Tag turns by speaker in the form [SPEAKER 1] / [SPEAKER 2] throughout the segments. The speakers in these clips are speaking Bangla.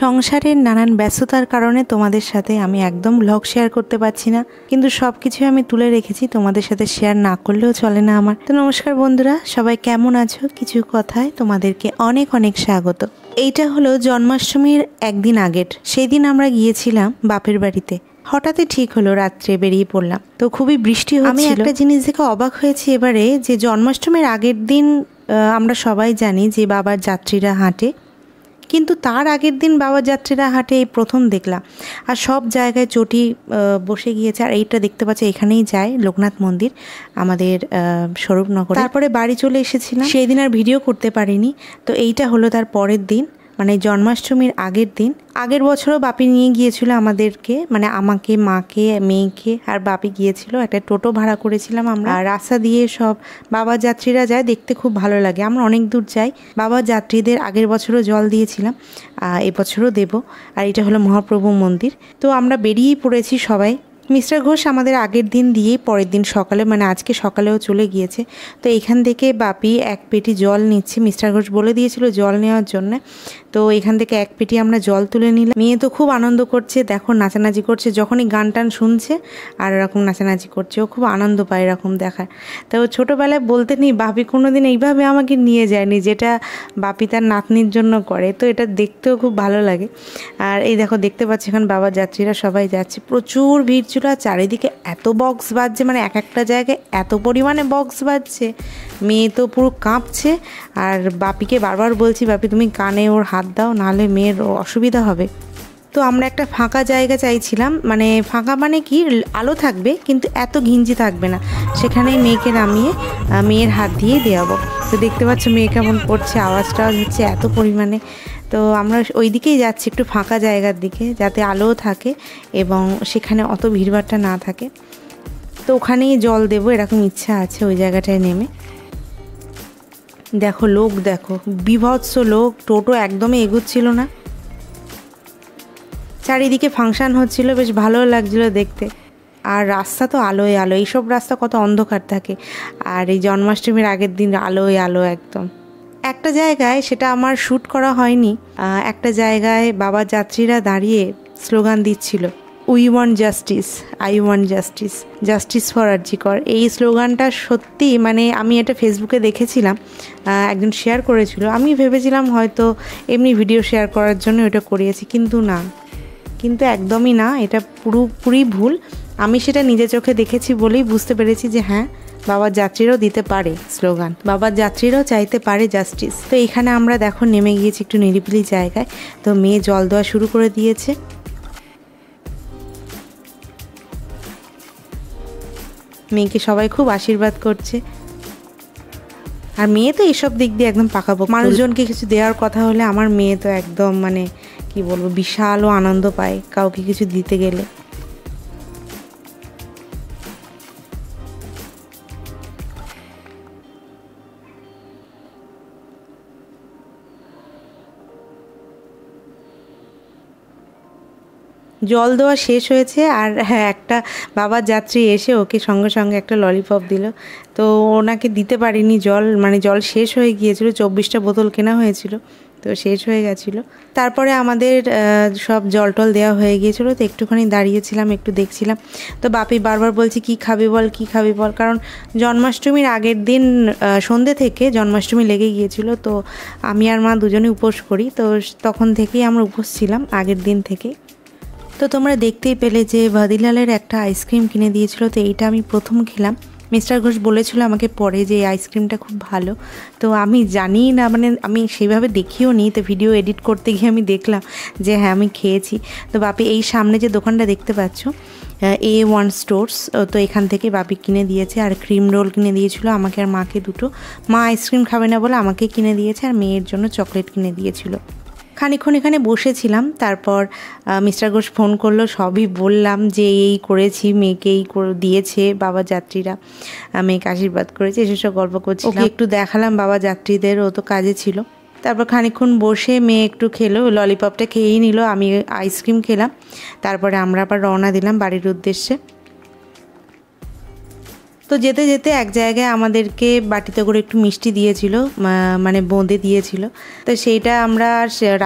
[SPEAKER 1] সংসারের নানান ব্যস্ততার কারণে তোমাদের সাথে আমি একদম ব্লগ শেয়ার করতে পারছি না, কিন্তু সব কিছুই আমি তুলে রেখেছি, তোমাদের সাথে শেয়ার না করলেও চলে না আমার। তো নমস্কার বন্ধুরা, সবাই কেমন আছো? কিছু কথায় তোমাদেরকে অনেক অনেক স্বাগত। এইটা হলো জন্মাষ্টমীর একদিন আগের, সেই দিন আমরা গিয়েছিলাম বাপের বাড়িতে। হঠাৎই ঠিক হলো, রাত্রে বেরিয়ে পড়লাম, তো খুবই বৃষ্টি হচ্ছিল। আমি একটা জিনিস দেখে অবাক হয়েছি এবারে, যে জন্মাষ্টমীর আগের দিন আমরা সবাই জানি যে বাবার যাত্রীরা হাঁটে, কিন্তু তার আগের দিন বাবার যাত্রীরা হাঁটে এই প্রথম দেখলাম। আর সব জায়গায় চটি বসে গিয়েছে। আর এইটা দেখতে পাচ্ছি এখানেই যায় লোকনাথ মন্দির আমাদের স্বরূপনগর। তারপরে বাড়ি চলে এসেছিলাম, সেই দিন আর ভিডিও করতে পারিনি। তো এইটা হলো তার পরের দিন, মানে জন্মাষ্টমীর আগের দিন। আগের বছরও বাপি নিয়ে গিয়েছিল আমাদেরকে, মানে আমাকে, মাকে, মেয়েকে, আর বাপি গিয়েছিল। একটা টোটো ভাড়া করেছিলাম আমরা। আর রাস্তা দিয়ে সব বাবার যাত্রীরা যায়, দেখতে খুব ভালো লাগে। আমরা অনেক দূর যাই। বাবার যাত্রীদের আগের বছরও জল দিয়েছিলাম, এবছরও দেব। আর এটা হলো মহাপ্রভু মন্দির। তো আমরা বেরিয়েই পড়েছি সবাই। মিস্টার ঘোষ আমাদের আগের দিন দিয়েই পরের দিন সকালে, মানে আজকে সকালেও চলে গিয়েছে। তো এখান থেকে বাপি এক পেটি জল নিচ্ছে। মিস্টার ঘোষ বলে দিয়েছিল জল নেওয়ার জন্য, তো এখান থেকে এক পেটি আমরা জল তুলে নিলাম। মেয়ে তো খুব আনন্দ করছে, দেখো নাচানাচি করছে, যখনই গান টান শুনছে আর এরকম নাচানাচি করছে। ও খুব আনন্দ পায় এরকম দেখার। তো ছোটোবেলায় বলতে নেই, বাপি কোনোদিন এইভাবে আমাকে নিয়ে যায়নি, যেটা বাপি তার নাতনির জন্য করে। তো এটা দেখতেও খুব ভালো লাগে। আর এই দেখো, দেখতে পাচ্ছি এখন বাবার যাত্রীরা সবাই যাচ্ছে। প্রচুর ভিড় ছিল, আর চারিদিকে এত বক্স বাজছে, মানে এক একটা জায়গায় এত পরিমাণে বক্স বাজছে। মেয়ে তো পুরো কাঁপছে। আর বাপিকে বারবার বলছি, বাপি তুমি কানে ওর হাত দাও, নাহলে মেয়ের অসুবিধা হবে। তো আমরা একটা ফাঁকা জায়গা চাইছিলাম, মানে ফাঁকা মানে কি, আলো থাকবে কিন্তু এত ঘিঞ্জি থাকবে না, সেখানেই মেয়েকে নামিয়ে মেয়ের হাত দিয়ে দেওয়াবো। তো দেখতে পাচ্ছ মেয়ে কেমন করছে, আওয়াজটা হচ্ছে এত পরিমাণে। তো আমরা ওই দিকেই যাচ্ছি, একটু ফাঁকা জায়গার দিকে, যাতে আলোও থাকে এবং সেখানে অত ভিড়ভাড়টা না থাকে। তো ওখানেই জল দেবো এরকম ইচ্ছা আছে, ওই জায়গাটায় নেমে। দেখো লোক, দেখো বিভৎস লোক, টোটো একদমই এগুচ্ছিল না। চারিদিকে ফাংশন হচ্ছিল, বেশ ভালো লাগছিল দেখতে। আর রাস্তা তো আলোয় আলো, এইসব রাস্তা কত অন্ধকার থাকে, আর এই জন্মাষ্টমীর আগের দিন আলোয় আলো একদম। একটা জায়গায়, সেটা আমার শ্যুট করা হয়নি, একটা জায়গায় বাবার যাত্রীরা দাঁড়িয়ে স্লোগান দিচ্ছিল, we want justice, I want justice, justice for RG Kar. এই স্লোগানটা সত্যি, মানে আমি এটা ফেসবুকে দেখেছিলাম, একজন শেয়ার করেছিল। আমি ভেবেছিলাম হয়তো এমনি ভিডিও শেয়ার করার জন্য এটা করিয়েছি, কিন্তু না, কিন্তু একদমই না, এটা পুরোপুরি ভুল। আমি সেটা নিজে চোখে দেখেছি বলেই বুঝতে পেরেছি যে হ্যাঁ, বাবার যাত্রীরাও দিতে পারে স্লোগান, বাবার যাত্রীরাও চাইতে পারে জাস্টিস। তো এখানে আমরা দেখো নেমে গিয়েছি একটু নিরিবিলি জায়গায়। তো মেয়ে জল দেওয়া শুরু করে দিয়েছে। মেয়েকে সবাই খুব আশীর্বাদ করছে। আর মেয়ে তো এইসব দিক দিয়ে একদম পাকাপোক্ত। মানুষজনকে কিছু দেওয়ার কথা হলে আমার মেয়ে তো একদম, মানে কি বলবো, বিশাল আনন্দ পায় কাউকে কিছু দিতে গেলে। জল দেওয়া শেষ হয়েছে, আর হ্যাঁ, একটা বাবার যাত্রী এসে ওকে সঙ্গে সঙ্গে একটা ললিপপ দিল। তো ওনাকে দিতে পারিনি জল, মানে জল শেষ হয়ে গিয়েছিল, 24টা বোতল কেনা হয়েছিল, তো শেষ হয়ে গেছিলো। তারপরে আমাদের সব জল টল দেওয়া হয়ে গিয়েছিলো। তো একটুখানি দাঁড়িয়েছিলাম, একটু দেখছিলাম। তো বাপি বারবার বলছি কী খাবি বল, কী খাবি বল, কারণ জন্মাষ্টমীর আগের দিন সন্ধ্যে থেকে জন্মাষ্টমী লেগে গিয়েছিল। তো আমি আর মা দুজনে উপোস করি, তো তখন থেকেই আমরা উপোস ছিলাম, আগের দিন থেকেই। তো তোমরা দেখতেই পেলে যে ভাদিলালের একটা আইসক্রিম কিনে দিয়েছিল। তো এইটা আমি প্রথম খেলাম। মিস্টার ঘোষ বলেছিল আমাকে পরে যে এই আইসক্রিমটা খুব ভালো। তো আমি জানি না, মানে আমি সেইভাবে দেখিও নি, তো ভিডিও এডিট করতে গিয়ে আমি দেখলাম যে হ্যাঁ আমি খেয়েছি। তো বাপি এই সামনে যে দোকানটা দেখতে পাচ্ছ, A1 স্টোর্স, তো এখান থেকে বাপি কিনে দিয়েছে। আর ক্রিম রোল কিনে দিয়েছিল আমাকে আর মাকে দুটো। মা আইসক্রিম খাবে না বলে আমাকে কিনে দিয়েছে, আর মেয়ের জন্য চকলেট কিনে দিয়েছিল। খানিকক্ষণ এখানে বসেছিলাম, তারপর মিস্টার ঘোষ ফোন করলো, সবই বললাম যে এই করেছি, মেয়েকে এই দিয়েছে বাবা যাত্রীরা, মেয়েকে আশীর্বাদ করেছে, সেসব গল্প করছিলাম। একটু দেখালাম বাবা যাত্রীদের, ও তো কাজে ছিল। তারপর খানিকক্ষণ বসে মেয়ে একটু খেলো, ললিপপটা খেয়েই নিল, আমি আইসক্রিম খেলাম। তারপরে আমরা আবার রওনা দিলাম বাড়ির উদ্দেশ্যে। তো যেতে যেতে এক জায়গায় আমাদেরকে বাটিতে করে একটু মিষ্টি দিয়েছিল, মানে বোঁদে দিয়েছিল। তো সেইটা আমরা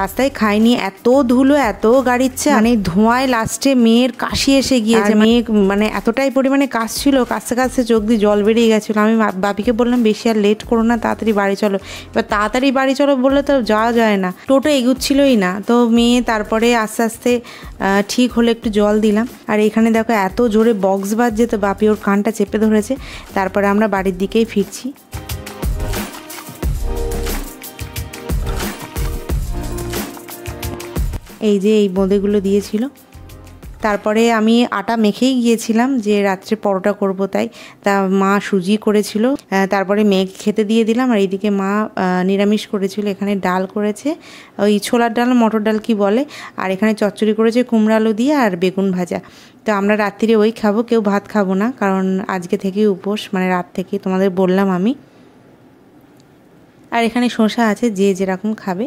[SPEAKER 1] রাস্তায় খাইনি, এত ধুলো এত গাড়ির চাপ, মানে ধোঁয়ায় লাস্টে মেয়ের কাশি এসে গিয়েছে। মেয়ে মানে এতটাই পরিমাণে কাশছিল, কাশতে কাশতে চোখ দিয়ে জল বেরিয়ে গেছিলো। আমি বাপিকে বললাম বেশি আর লেট করো না, তাড়াতাড়ি বাড়ি চলো। এবার তাড়াতাড়ি বাড়ি চলো বললে তো যাওয়া যায় না, টোটো এগুচ্ছিলই না। তো মেয়ে তারপরে আস্তে আস্তে ঠিক হলে একটু জল দিলাম। আর এখানে দেখো এত জোরে বক্স বাজছে, তো বাপি ওর কানটা চেপে ধরেছে। তারপরে আমরা বাড়ির দিকেই ফিরছি। এই যে এই বোঁদেগুলো দিয়েছিল। তারপরে আমি আটা মেখেই গিয়েছিলাম যে রাত্রে পরোটা করব, তাই তা মা সুজি করেছিল, তারপরে মেঘ খেতে দিয়ে দিলাম। আর এইদিকে মা নিরামিষ করেছিল, এখানে ডাল করেছে, ওই ছোলার ডাল মটর ডাল কি বলে, আর এখানে চচ্চড়ি করেছে কুমড়ো আলু দিয়ে আর বেগুন ভাজা। তো আমরা রাত্রিরে ওই খাবো, কেউ ভাত খাবো না, কারণ আজকে থেকেই উপোস, মানে রাত থেকে তোমাদের বললাম আমি। আর এখানে শসা আছে, যে যেরকম খাবে।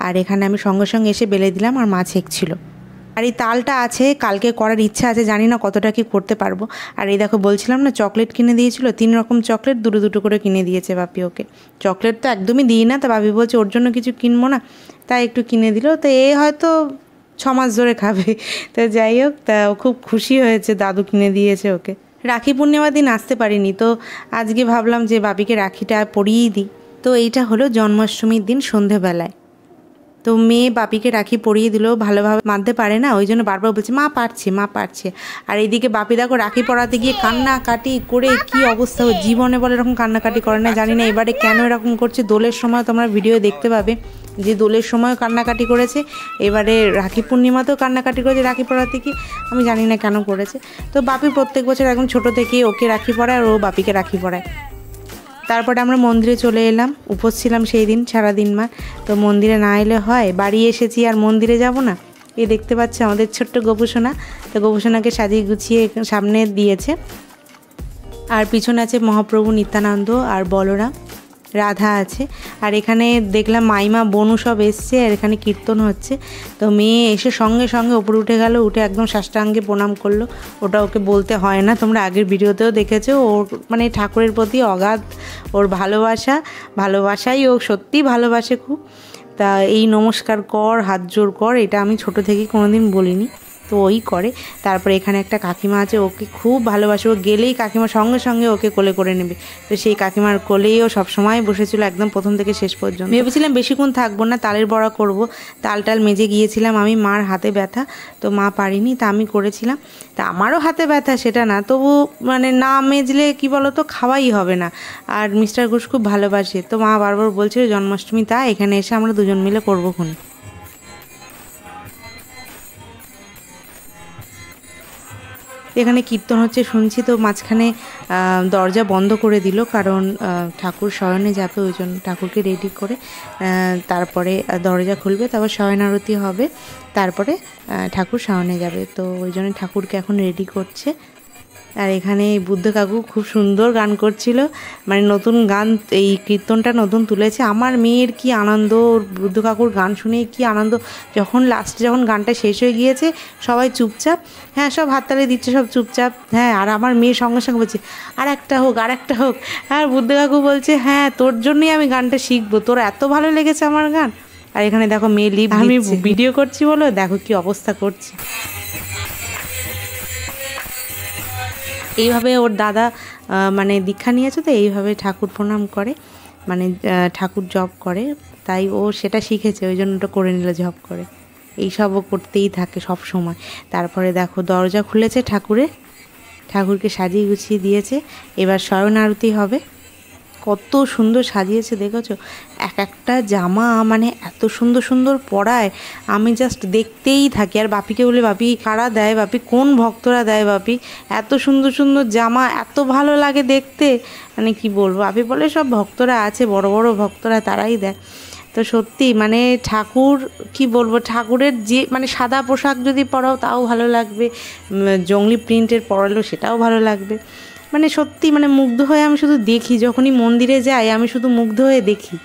[SPEAKER 1] আর এখানে আমি সঙ্গে সঙ্গে এসে বেলে দিলাম, আর মা ছেঁকছিল। আর এই তালটা আছে, কালকে করার ইচ্ছা আছে, জানি না কতটা কি করতে পারবো। আর এই দেখো বলছিলাম না চকলেট কিনে দিয়েছিল, 3 রকম চকলেট দুটো দুটো করে কিনে দিয়েছে বাপি ওকে। চকলেট তো একদমই দিই না, তা বাপি বলছে ওর জন্য কিছু কিনবো না, তাই একটু কিনে দিল। তো এ হয়তো 6 মাস ধরে খাবে। তো যাই হোক, তা ও খুব খুশি হয়েছে, দাদু কিনে দিয়েছে ওকে। রাখি পূর্ণিমার দিন আসতে পারিনি, তো আজকে ভাবলাম যে বাপিকে রাখিটা পরিয়েই দিই। তো এইটা হলো জন্মাষ্টমীর দিন সন্ধেবেলায়। তো মেয়ে বাপিকে রাখি পরিয়ে দিল, ভালোভাবে মানতে পারে না, ওই জন্য বারবার বলছে মা পারছে মা পারছে। আর এইদিকে বাপি দেখো রাখি পরাতে গিয়ে কান্নাকাটি করে কি অবস্থা, জীবনে বলে এরকম কান্নাকাটি করে না, জানি না এবারে কেন এরকম করছে। দোলের সময় তোমরা ভিডিও দেখতে পাবে যে দোলের সময় কান্নাকাটি করেছে, এবারে রাখি পূর্ণিমাতেও কান্নাকাটি করেছে রাখি পরাতে গিয়ে, আমি জানি না কেন করেছে। তো বাপি প্রত্যেক বছর একদম ছোটো থেকে ওকে রাখি পরায় আর ও বাপিকে রাখি পরায়। তারপরে আমরা মন্দিরে চলে এলাম, উপোস ছিলাম সেই দিন সারাদিন মা। তো মন্দিরে না এলে হয়, বাড়ি এসেছি আর মন্দিরে যাব না। এই দেখতে পাচ্ছি আমাদের ছোট্ট গোপুসোনা, তো গোপুসোনাকে সাজিয়ে গুছিয়ে সামনে দিয়েছে। আর পিছনে আছে মহাপ্রভু নিত্যানন্দ আর বলরাম, রাধা আছে। আর এখানে দেখলাম মাইমা বনু সব এসছে, আর এখানে কীর্তন হচ্ছে। তো মেয়ে এসে সঙ্গে সঙ্গে ওপরে উঠে গেল, উঠে একদম সাষ্টাঙ্গে প্রণাম করলো। ওটা ওকে বলতে হয় না, তোমরা আগের ভিডিওতেও দেখেছো। ওর মানে ঠাকুরের প্রতি অগাধ ওর ভালোবাসাই ও সত্যি ভালোবাসে খুব। তা এই নমস্কার কর, হাত জোর কর, এটা আমি ছোট থেকেই কোনোদিন বলিনি, তো ওই করে। তারপরে এখানে একটা কাকিমা আছে, ওকে খুব ভালোবাসে, ও গেলেই কাকিমা সঙ্গে সঙ্গে ওকে কোলে করে নেবে। তো সেই কাকিমার কোলেই ও সবসময় বসেছিল একদম প্রথম থেকে শেষ পর্যন্ত। ভেবেছিলাম বেশিক্ষণ থাকবো না, তালের বড়া করব, তাল মেজে গিয়েছিলাম আমি, মার হাতে ব্যথা, তো মা পারিনি, তা আমি করেছিলাম। তা আমারও হাতে ব্যথা সেটা না, তবু মানে না মেজলে কি বলো তো খাওয়াই হবে না। আর মিস্টার ঘোষ খুব ভালোবাসে, তো মা বারবার বলছিল জন্মাষ্টমী তা এখানে এসে আমরা দুজন মিলে করবো খুনি। এখানে কীর্তন হচ্ছে শুনছি, তো মাঝখানে দরজা বন্ধ করে দিল, কারণ ঠাকুর শয়নে যাবে, ওই জন্য ঠাকুরকে রেডি করে তারপরে দরজা খুলবে, তারপর শয়ন আরতি হবে, তারপরে ঠাকুর শয়নে যাবে। তো ওই জন্য ঠাকুরকে এখন রেডি করছে। আর এখানে বুদ্ধ কাকু খুব সুন্দর গান করছিল, মানে নতুন গান, এই কীর্তনটা নতুন তুলেছে। আমার মেয়ের কি আনন্দ, বুদ্ধ কাকুর গান শুনে কি আনন্দ। যখন লাস্টে যখন গানটা শেষ হয়ে গিয়েছে সবাই চুপচাপ, হ্যাঁ সব হাততালি দিচ্ছে, সব চুপচাপ, হ্যাঁ। আর আমার মেয়ের সঙ্গে সঙ্গে বলছে আর একটা হোক আর একটা হোক। আর বুদ্ধ কাকু বলছে হ্যাঁ তোর জন্যই আমি গানটা শিখবো, তোর এত ভালো লেগেছে আমার গান। আর এখানে দেখো মেয়ে লিপ, আমি ভিডিও করছি বলো দেখো কি অবস্থা করছে। এইভাবে ওর দাদা মানে দীক্ষা নিয়েছে, তো এইভাবে ঠাকুর প্রণাম করে, মানে ঠাকুর জপ করে, তাই ও সেটা শিখেছে, ওই জন্য ওটা করে নিল জপ করে। এইসবও করতেই থাকে সব সময়। তারপরে দেখো দরজা খুলেছে ঠাকুরকে সাজিয়ে গুছিয়ে দিয়েছে, এবার শয়ন আরতি হবে। কত সুন্দর সাজিয়েছে দেখেছো, এক একটা জামা মানে এত সুন্দর সুন্দর পরায়, আমি জাস্ট দেখতেই থাকি। আর বাপিকে বলে বাপি কারা দেয়, বাপি কোন ভক্তরা দেয়, বাপি এত সুন্দর সুন্দর জামা এত ভালো লাগে দেখতে, মানে কি বলবো। বাপি বলে সব ভক্তরা আছে, বড় বড় ভক্তরা, তারাই দেয়। তো সত্যি মানে ঠাকুর কি বলবো, ঠাকুরের যে মানে সাদা পোশাক যদি পরাও তাও ভালো লাগবে, জংলি প্রিন্টের পরালেও সেটাও ভালো লাগবে। মানে সত্যি মানে মুগ্ধ হয়ে আমি শুধু দেখি, যখনই মন্দিরে যাই আমি শুধু মুগ্ধ হয়ে দেখি।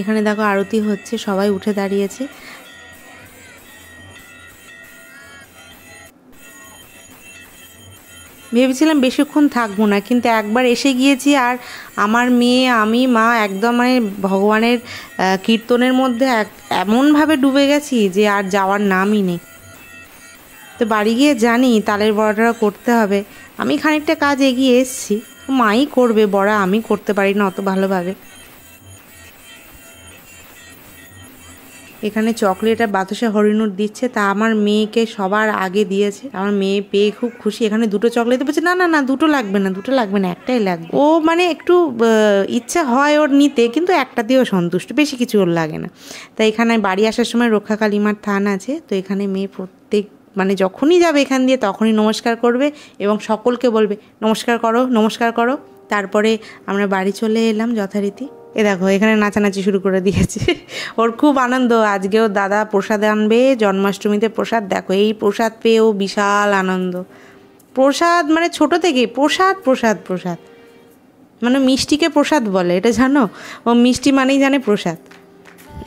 [SPEAKER 1] এখানে দেখো আরতি হচ্ছে, সবাই উঠে দাঁড়িয়েছে। ভেবেছিলাম বেশিক্ষণ থাকবো না, কিন্তু একবার এসে গিয়েছি আর আমার মেয়ে, আমি, মা একদম মানে ভগবানের কীর্তনের মধ্যে এমনভাবে ডুবে গেছি যে আর যাওয়ার নামই নেই। তো বাড়ি গিয়ে জানি তালের বড়াটা করতে হবে। আমি খানিকটা কাজ এগিয়ে এসেছি, মাই করবে বড়া, আমি করতে পারি না অত ভালোভাবে। এখানে চকলেট আর বাতাসা হরিণুর দিচ্ছে, তা আমার মেয়েকে সবার আগে দিয়েছে। আমার মেয়ে পেয়ে খুব খুশি। এখানে 2টো চকলেট বলছে, না না না 2টো লাগবে না, 2টো লাগবে না, একটাই লাগবে। ও মানে একটু ইচ্ছা হয় ওর নিতে, কিন্তু একটাতেও সন্তুষ্ট, বেশি কিছু ওর লাগে না। তাই এখানে বাড়ি আসার সময় রক্ষাকালী মার থান আছে, তো এখানে মেয়ে প্রত্যেক মানে যখনই যাবে এখান দিয়ে তখনই নমস্কার করবে এবং সকলকে বলবে নমস্কার করো, নমস্কার করো। তারপরে আমরা বাড়ি চলে এলাম যথারীতি। দেখো এখানে নাচানাচি শুরু করে দিয়েছে। ওর খুব আনন্দ, আজকেও দাদা প্রসাদ আনবে, জন্মাষ্টমীতে প্রসাদ। দেখো এই প্রসাদ পেয়েও বিশাল আনন্দ। প্রসাদ মানে ছোট থেকে প্রসাদ প্রসাদ প্রসাদ, মানে মিষ্টিকে প্রসাদ বলে, এটা জানো? ও মিষ্টি মানেই জানে প্রসাদ।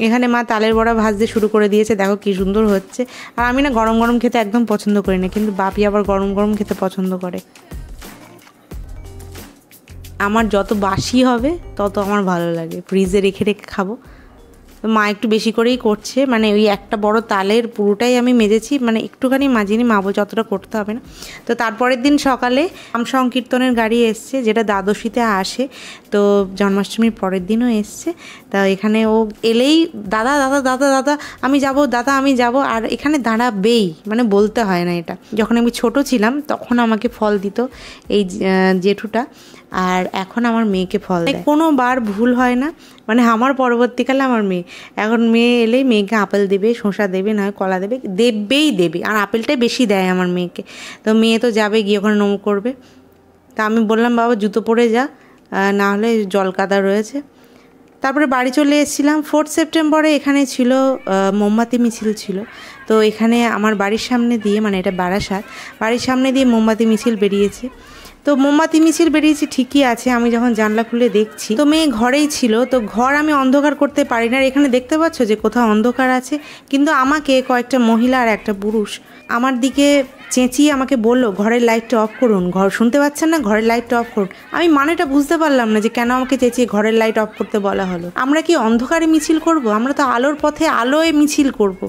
[SPEAKER 1] এখানে মা তালের বড়া ভাজতে শুরু করে দিয়েছে, দেখো কি সুন্দর হচ্ছে। আর আমি না গরম গরম খেতে একদম পছন্দ করি না, কিন্তু বাপি আবার গরম গরম খেতে পছন্দ করে। আমার যত বাসি হবে তত আমার ভালো লাগে, ফ্রিজে রেখে রেখে খাবো। তো মা একটু বেশি করেই করছে, মানে ওই একটা বড় তালের পুরোটাই আমি মেজেছি, মানে একটুখানি মাজিনি, মা বলছে অতটা করতে হবে না। তো তারপরের দিন সকালে নাম সংকীর্তনের গাড়ি এসছে, যেটা দ্বাদশীতে আসে, তো জন্মাষ্টমীর পরের দিনও এসছে। তা এখানে ও এলেই দাদা দাদা দাদা দাদা আমি যাব, দাদা আমি যাব, আর এখানে দাঁড়াবেই, মানে বলতে হয় না। এটা যখন আমি ছোট ছিলাম তখন আমাকে ফল দিত এই জেঠুটা, আর এখন আমার মেয়েকে ফল দেয়। কোনো বার ভুল হয় না, মানে আমার পরবর্তীকালে আমার মেয়ে, এখন মেয়ে এলেই মেয়েকে আপেল দেবে, শসা দেবে, নয় কলা দেবে, দেবেই দেবে, আর আপেলটাই বেশি দেয় আমার মেয়েকে। তো মেয়ে তো যাবে গিয়ে ওখানে নম করবে। তা আমি বললাম বাবা জুতো পরে যা, না হলে জল কাদা রয়েছে। তারপরে বাড়ি চলে এসেছিলাম। 4 সেপ্টেম্বরে এখানে ছিল মোমবাতি মিছিল ছিল। তো এখানে আমার বাড়ির সামনে দিয়ে, মানে এটা বারাসাত, বাড়ির সামনে দিয়ে মোমবাতি মিছিল বেরিয়েছে। তো মোমবাতি মিছিল বেরিয়েছে ঠিকই আছে, আমি যখন জানলা খুলে দেখছি তো মেয়ে ঘরেই ছিল। তো ঘর আমি অন্ধকার করতে পারি না, এখানে দেখতে পাচ্ছ যে কোথাও অন্ধকার আছে, কিন্তু আমাকে কয়েকটা মহিলা আর একটা পুরুষ আমার দিকে চেঁচিয়ে আমাকে বললো ঘরের লাইটটা অফ করুন, ঘর শুনতে পাচ্ছেন না, ঘরের লাইটটা অফ করুন। আমি মানেটা বুঝতে পারলাম না যে কেন আমাকে চেঁচিয়ে ঘরের লাইট অফ করতে বলা হলো। আমরা কি অন্ধকারে মিছিল করব? আমরা তো আলোর পথে আলোয় মিছিল করব।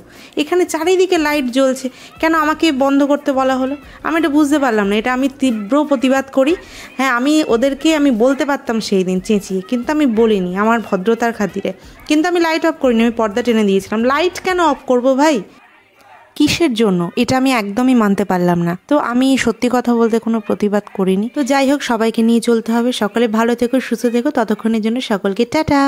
[SPEAKER 1] এখানে চারিদিকে লাইট জ্বলছে, কেন আমাকে বন্ধ করতে বলা হলো? আমি এটা বুঝতে পারলাম না। এটা আমি তীব্র প্রতিবাদ করি। হ্যাঁ, ওদেরকে আমি বলতে পারতাম সেই দিন চেঁচিয়ে, কিন্তু আমি বলিনি আমার ভদ্রতার খাতিরে। কিন্তু আমি লাইট অফ করিনি, আমি পর্দা টেনে দিয়েছিলাম। লাইট কেন অফ করব ভাই? কিসের জন্য? এটা আমি একদমই মানতে পারলাম না। তো আমি সত্যি কথা বলতে কোনো প্রতিবাদ করিনি। তো যাই হোক, সবাইকে নিয়ে চলতে হবে। সকলে ভালো থেকো, সুস্থ থেকো, ততক্ষণের জন্য সকলকে টাটা।